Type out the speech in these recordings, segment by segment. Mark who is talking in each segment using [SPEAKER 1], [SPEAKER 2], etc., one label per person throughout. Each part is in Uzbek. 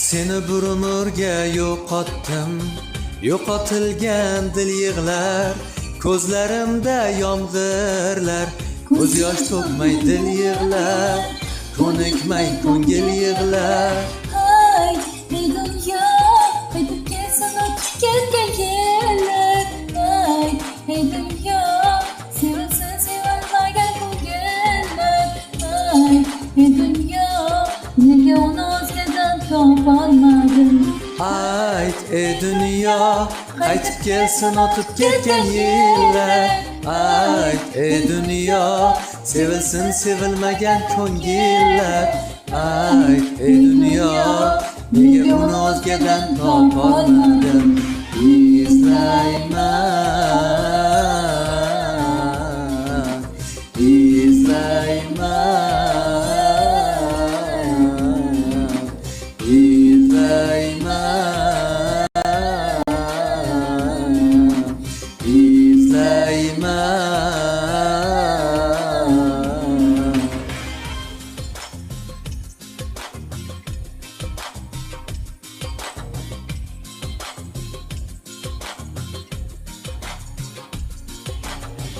[SPEAKER 1] Seni bir umrga yo'qotdim, yo'qotilgan dil yig'lar, ko'zlarimda yomg'irlar, ko'z yosh to'kmay dil yig'lar, ko'nikmay ko'ngil yig'lar.
[SPEAKER 2] Hay, ey dunyo, qaytib kelsin o'tib ketgan yillar. Hay, ey dunyo, sevilsin sevilmagan ko'ngillar. Hay, ey dunyo, nega uni o'zgadan topolmadim?
[SPEAKER 1] Ayt ey dunyo, qaytib kelsin o'tib ketgan yillar. Ayt ey dunyo, sevilsin sevilmagan ko'ngillar. Ayt ey dunyo, nega uni o'zgadan topolmadim? Izlayman, izlayman, izlayman.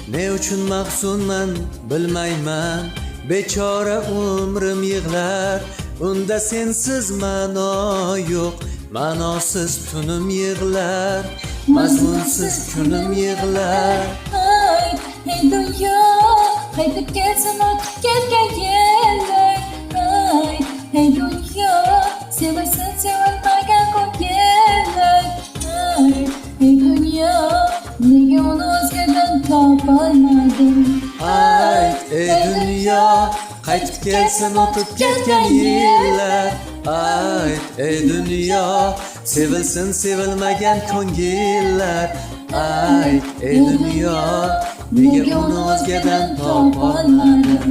[SPEAKER 1] Ne uchun mahzunman bilmayman, bechora umrim yig'lar. Unda sensiz ma'no yo'q, ma'nosiz tunim yig'lar, mazmunsiz kunim yig'lar.
[SPEAKER 2] Hay, ey dunyo, qaytib kelsin o'tib ketgan yillar. Hay, ey dunyo, sevilsin sevilmagan ko'ngillar. Hay, ey dunyo, nega uni o'zgadan topolmadim?
[SPEAKER 1] Ayt ey dunyo, qaytib kelsin o'tib ketgan yillar. Ayt ey dunyo, sevilsin sevilmagan ko'ngillar. Ayt ey dunyo, nega uni o'zgadan topolmadim?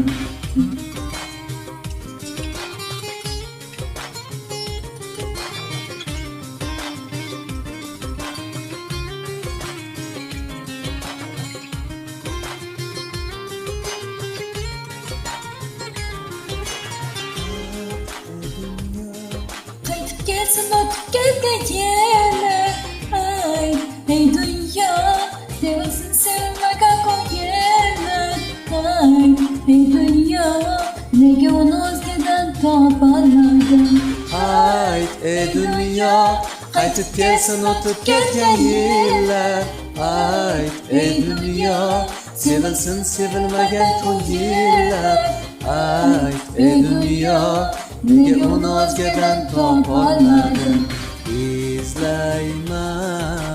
[SPEAKER 2] Qaytib kelsin o'tib ketgan yillar. Ay, ey dunyo, sevilsin sevilmagan ko'ngillar. Ay, ey dunyo, nega uni o'zgadan topolmadim?
[SPEAKER 1] Ayt ey dunyo, qaytib kelsin o'tib ketgan yillar. Ayt ey dunyo, sevilsin sevilmagan ko'ngillar. Ayt ey dunyo, nega uni o'zgadan topolmadim? Izlayman.